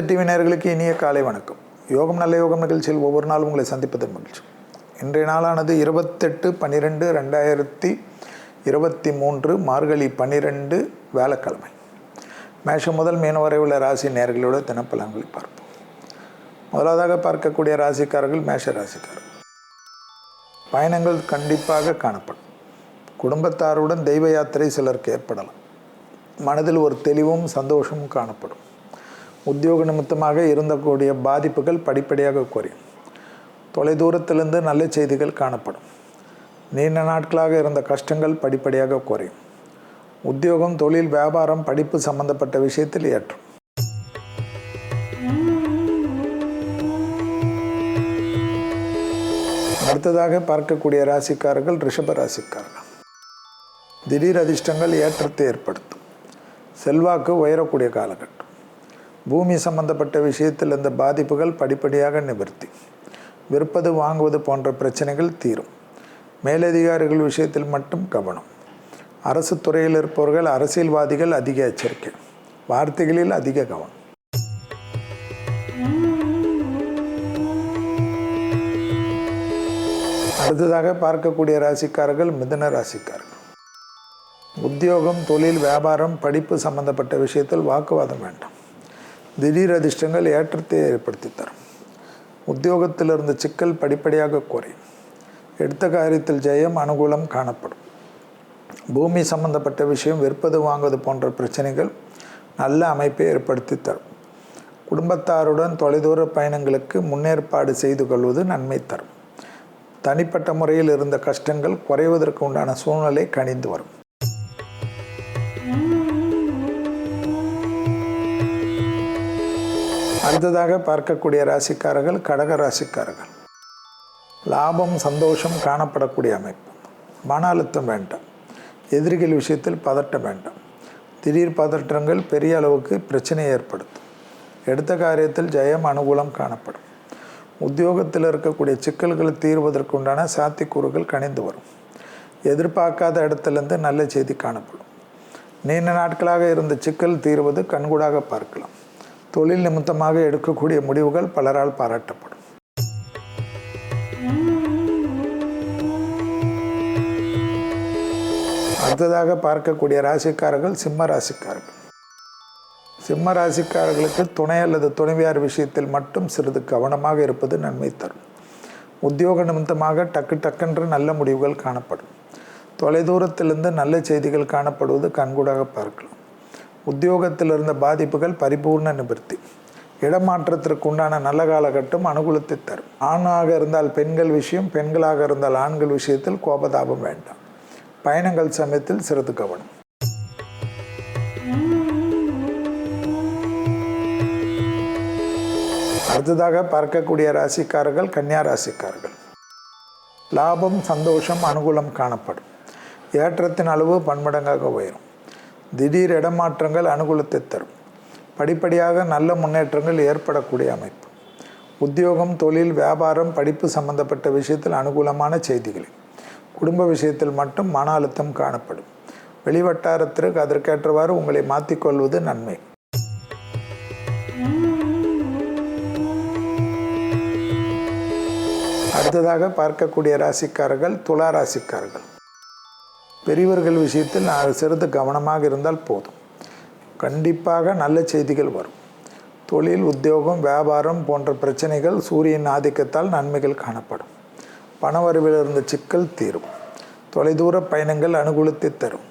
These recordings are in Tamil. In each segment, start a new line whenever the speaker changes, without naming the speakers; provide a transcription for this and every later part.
டிவி நேயர்களுக்கு இனிய காலை வணக்கம். யோகம் நல்ல யோகம் நிகழ்ச்சியில் ஒவ்வொரு நாளும் உங்களை சந்திப்பதன் மகிழ்ச்சி. இன்றைய நாளானது 28/12/2023 மார்கழி 12 வியாழக்கிழமை. மேஷம் முதல் மீனம் வரை உள்ள ராசி நேயர்களோட தினப்பலன்களை பார்ப்போம். முதலாவதாக பார்க்கக்கூடிய ராசிக்காரர்கள் மேஷ ராசிக்காரர்கள். பயணங்கள் கண்டிப்பாக காணப்படும். குடும்பத்தாருடன் தெய்வ யாத்திரை சிலருக்கு ஏற்படலாம். மனதில் ஒரு தெளிவும் சந்தோஷமும் காணப்படும். உத்தியோக நிமித்தமாக இருந்தக்கூடிய பாதிப்புகள் படிப்படியாக குறையும். தொலைதூரத்திலிருந்து நல்ல செய்திகள் காணப்படும். நீண்ட நாட்களாக இருந்த கஷ்டங்கள் படிப்படியாக குறையும். உத்தியோகம், தொழில், வியாபாரம், படிப்பு சம்பந்தப்பட்ட விஷயத்தில் ஏற்றும். அடுத்ததாக பார்க்கக்கூடிய ராசிக்காரர்கள் ரிஷப ராசிக்காரர்கள். திடீர் அதிர்ஷ்டங்கள் ஏற்றத்தை ஏற்படுத்தும். செல்வாக்கு உயரக்கூடிய காலகட்டம். பூமி சம்பந்தப்பட்ட விஷயத்தில் இந்த பாதிப்புகள் படிப்படியாக நிவர்த்தி. விற்பது வாங்குவது போன்ற பிரச்சனைகள் தீரும். மேலதிகாரிகள் விஷயத்தில் மட்டும் கவனம். அரசு துறையில் இருப்பவர்கள், அரசியல்வாதிகள் அதிக எச்சரிக்கை. வார்த்தைகளில் அதிக கவனம். அடுத்ததாக பார்க்கக்கூடிய ராசிக்காரர்கள் மிதுன ராசிக்காரர்கள். உத்தியோகம், தொழில், வியாபாரம், படிப்பு சம்பந்தப்பட்ட விஷயத்தில் வாக்குவாதம் வேண்டாம். திடீர் அதிர்ஷ்டங்கள் ஏற்றத்தை ஏற்படுத்தி தரும். உத்தியோகத்தில் இருந்த சிக்கல் படிப்படியாக குறையும். எடுத்த காரியத்தில் ஜெயம், அனுகூலம் காணப்படும். பூமி சம்பந்தப்பட்ட விஷயம், விற்பது வாங்குவது போன்ற பிரச்சனைகள் நல்ல அமைப்பை ஏற்படுத்தி தரும். குடும்பத்தாருடன் தொலைதூர பயணங்களுக்கு முன்னேற்பாடு செய்து கொள்வது நன்மை தரும். தனிப்பட்ட முறையில் இருந்த கஷ்டங்கள் குறைவதற்கு உண்டான சூழ்நிலை கணிந்து வரும். அடுத்ததாக பார்க்கக்கூடிய ராசிக்காரர்கள் கடக ராசிக்காரர்கள். லாபம், சந்தோஷம் காணப்படக்கூடிய அமைப்பு. மன அழுத்தம் வேண்டாம். எதிரிகள் விஷயத்தில் பதட்டம் வேண்டாம். திடீர் பதற்றங்கள் பெரிய அளவுக்கு பிரச்சனையை ஏற்படுத்தும். எடுத்த காரியத்தில் ஜெயம், அனுகூலம் காணப்படும். உத்தியோகத்தில் இருக்கக்கூடிய சிக்கல்களை தீர்வதற்கு உண்டான சாத்தியக்கூறுகள் கணிந்து வரும். எதிர்பார்க்காத இடத்துலேருந்து நல்ல செய்தி காணப்படும். நீண்ட நாட்களாக இருந்த சிக்கல் தீர்வது கண்கூடாக பார்க்கலாம். தொழில் நிமித்தமாக எடுக்கக்கூடிய முடிவுகள் பலரால் பாராட்டப்படும். அடுத்ததாக பார்க்கக்கூடிய ராசிக்காரர்கள் சிம்ம ராசிக்காரர்கள். சிம்ம ராசிக்காரர்களுக்கு துணை அல்லது துணைவியார் விஷயத்தில் மட்டும் சிறிது கவனமாக இருப்பது நன்மை தரும். உத்தியோக நிமித்தமாக டக்குன்று நல்ல முடிவுகள் காணப்படும். தொலைதூரத்திலிருந்து நல்ல செய்திகள் காணப்படுவது கண்கூடாக பார்க்கலாம். உத்தியோகத்தில் இருந்த பாதிப்புகள் பரிபூர்ண நிவர்த்தி. இடமாற்றத்திற்கு உண்டான நல்ல காலகட்டம் அனுகூலத்தை தரும். ஆணாக இருந்தால் பெண்கள் விஷயம், பெண்களாக இருந்தால் ஆண்கள் விஷயத்தில் கோபதாபம் வேண்டாம். பயணங்கள் சமயத்தில் சிறிது கவனம். அடுத்ததாக பார்க்கக்கூடிய ராசிக்காரர்கள் கன்னியா ராசிக்காரர்கள். லாபம், சந்தோஷம், அனுகூலம் காணப்படும். ஏற்றத்தின் அளவு பன்மடங்காக உயரும். திடீர் இடமாற்றங்கள் அனுகூலத்தை தரும். படிப்படியாக நல்ல முன்னேற்றங்கள் ஏற்படக்கூடிய அமைப்பு. உத்தியோகம், தொழில், வியாபாரம், படிப்பு சம்பந்தப்பட்ட விஷயத்தில் அனுகூலமான செய்திகள். குடும்ப விஷயத்தில் மட்டும் மன அழுத்தம் காணப்படும். வெளிவட்டாரத்திற்கு அதற்கேற்றவாறு உங்களை மாற்றிக்கொள்வது நன்மை. அடுத்ததாக பார்க்கக்கூடிய ராசிக்காரர்கள் துலா ராசிக்காரர்கள். பெரியவர்கள் விஷயத்தில் சிறிது கவனமாக இருந்தால் போதும். கண்டிப்பாக நல்ல செய்திகள் வரும். தொழில், உத்தியோகம், வியாபாரம் போன்ற பிரச்சனைகள் சூரியன் ஆதிக்கத்தால் நன்மைகள் காணப்படும். பணவரவில் இருந்த சிக்கல் தீரும். தொலைதூர பயணங்கள் அனுகூலத்தை தரும்.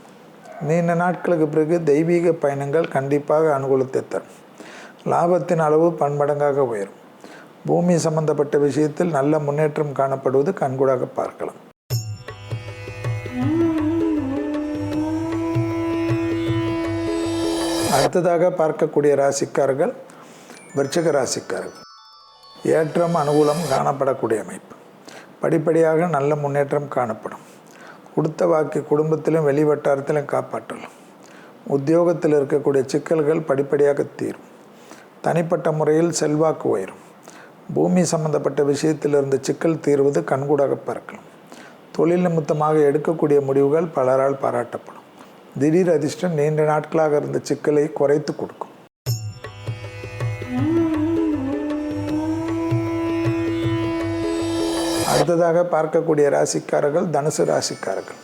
நீண்ட நாட்களுக்கு பிறகு தெய்வீக பயணங்கள் கண்டிப்பாக அனுகூலத்தை தரும். லாபத்தின் அளவு பன்மடங்காக உயரும். பூமி சம்பந்தப்பட்ட விஷயத்தில் நல்ல முன்னேற்றம் காணப்படுவது கண்கூடாக பார்க்கலாம். அடுத்ததாக பார்க்கக்கூடிய ராசிக்காரர்கள் விருச்சிக ராசிக்காரர்கள். ஏற்றம், அனுகூலம் காணப்படக்கூடிய அமைப்பு. படிப்படியாக நல்ல முன்னேற்றம் காணப்படும். கொடுத்த வாக்கு குடும்பத்திலும் வெளிவட்டாரத்திலும் காப்பாற்றலாம். உத்தியோகத்தில் இருக்கக்கூடிய சிக்கல்கள் படிப்படியாக தீரும். தனிப்பட்ட முறையில் செல்வாக்கு உயரும். பூமி சம்பந்தப்பட்ட விஷயத்தில் இருந்த சிக்கல் தீர்வது கண்கூடாக பார்க்கலாம். தொழில் நிமித்தமாக எடுக்கக்கூடிய முடிவுகள் பலரால் பாராட்டப்படும். திடீர் அதிர்ஷ்டம் நீண்ட நாட்களாக இருந்த சிக்கலை குறைத்து கொடுக்கும். அடுத்ததாக பார்க்கக்கூடிய ராசிக்காரர்கள் தனுசு ராசிக்காரர்கள்.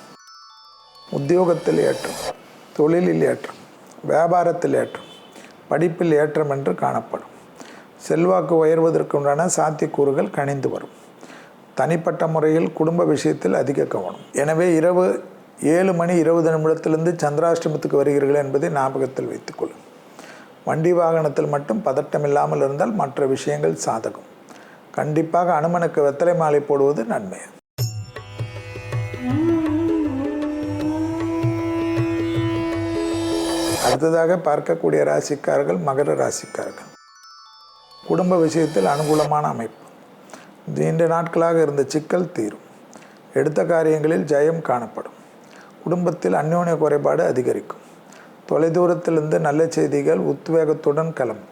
உத்தியோகத்தில் ஏற்றம், தொழிலில் ஏற்றம், வியாபாரத்தில் ஏற்றம், படிப்பில் ஏற்றம் என்று காணப்படும். செல்வாக்கு உயர்வதற்குண்டான சாத்தியக்கூறுகள் கணிந்து வரும். தனிப்பட்ட முறையில் குடும்ப விஷயத்தில் அதிக கவனம். எனவே இரவு 7:20 சந்திராஷ்டமத்துக்கு வருகிறீர்கள் என்பதை ஞாபகத்தில் வைத்துக்கொள்ளும். வண்டி வாகனத்தில் மட்டும் பதட்டம் இல்லாமல் இருந்தால் மற்ற விஷயங்கள் சாதகம். கண்டிப்பாக அனுமனுக்கு வெத்தலை மாலை போடுவது நன்மை. அடுத்ததாக பார்க்கக்கூடிய ராசிக்காரர்கள் மகர ராசிக்காரர்கள். குடும்ப விஷயத்தில் அனுகூலமான அமைப்பு. நீண்ட நாட்களாக இருந்த சிக்கல் தீரும். எடுத்த காரியங்களில் ஜெயம் காணப்படும். குடும்பத்தில் அந்யோன்ய குறைபாடு அதிகரிக்கும். தொலைதூரத்திலிருந்து நல்ல செய்திகள் உத்வேகத்துடன் கிளம்பும்.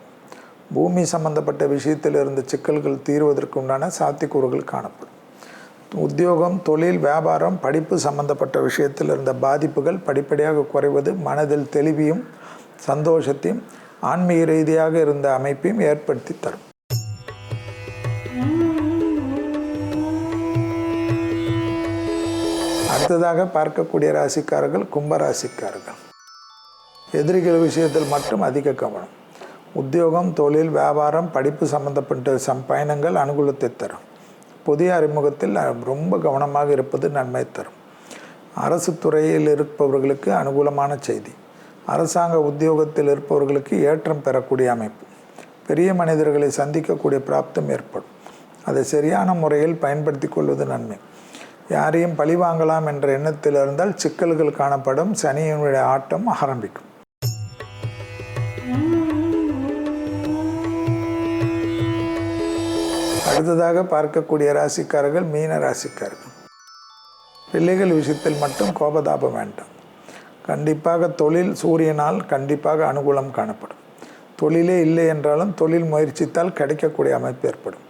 பூமி சம்பந்தப்பட்ட விஷயத்தில் இருந்த சிக்கல்கள் தீர்வதற்கு உண்டான சாத்தியக்கூறுகள் காணப்படும். உத்தியோகம், தொழில், வியாபாரம், படிப்பு சம்பந்தப்பட்ட விஷயத்தில் இருந்த பாதிப்புகள் படிப்படியாக குறைவது மனதில் தெளிவையும் சந்தோஷத்தையும் ஆன்மீக ரீதியாக இருந்த அமைப்பையும் ஏற்படுத்தி தரும். அடுத்ததாக பார்க்கக்கூடிய ராசிக்காரர்கள் கும்பராசிக்காரர்கள். எதிரிகள் விஷயத்தில் மட்டும் அதிக கவனம். உத்தியோகம், தொழில், வியாபாரம், படிப்பு சம்பந்தப்பட்ட பயணங்கள் அனுகூலத்தை தரும். புதிய அறிமுகத்தில் ரொம்ப கவனமாக இருப்பது நன்மை தரும். அரசு துறையில் இருப்பவர்களுக்கு அனுகூலமான செய்தி. அரசாங்க உத்தியோகத்தில் இருப்பவர்களுக்கு ஏற்றம் பெறக்கூடிய அமைப்பு. பெரிய மனிதர்களை சந்திக்கக்கூடிய பிராப்தம் ஏற்படும். அதை சரியான முறையில் பயன்படுத்தி கொள்வது நன்மை. யாரையும் பழி வாங்கலாம் என்ற எண்ணத்தில் இருந்தால் சிக்கல்கள் காணப்படும். சனியினுடைய ஆட்டம் ஆரம்பிக்கும். அடுத்ததாக பார்க்கக்கூடிய ராசிக்காரர்கள் மீன ராசிக்காரர்கள். பிள்ளைகள் விஷயத்தில் மட்டும் கோபதாபம் வேண்டாம். கண்டிப்பாக தொழில் சூரியனால் கண்டிப்பாக அனுகூலம் காணப்படும். தொழிலே இல்லை என்றாலும் தொழில் முயற்சித்தால் கிடைக்கக்கூடிய அமைப்பு ஏற்படும்.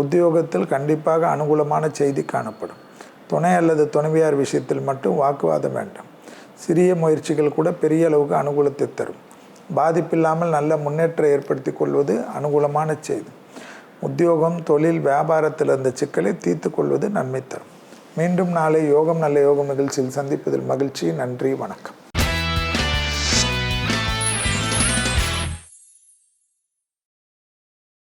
உத்தியோகத்தில் கண்டிப்பாக அனுகூலமான செய்தி காணப்படும். துணை அல்லது துணைவியார் விஷயத்தில் மட்டும் வாக்குவாதம் வேண்டாம். சிறிய முயற்சிகள் கூட பெரிய அளவுக்கு அனுகூலத்தை தரும். பாதிப்பில்லாமல் நல்ல முன்னேற்றம் ஏற்படுத்தி கொள்வது அனுகூலமான செய்தி. உத்தியோகம், தொழில், வியாபாரத்தில் இருந்த சிக்கலை தீர்த்து கொள்வது நன்மை தரும். மீண்டும் நாளை யோகம் நல்ல யோகம் நிகழ்ச்சியில் சந்திப்பதில் மகிழ்ச்சி. நன்றி, வணக்கம்.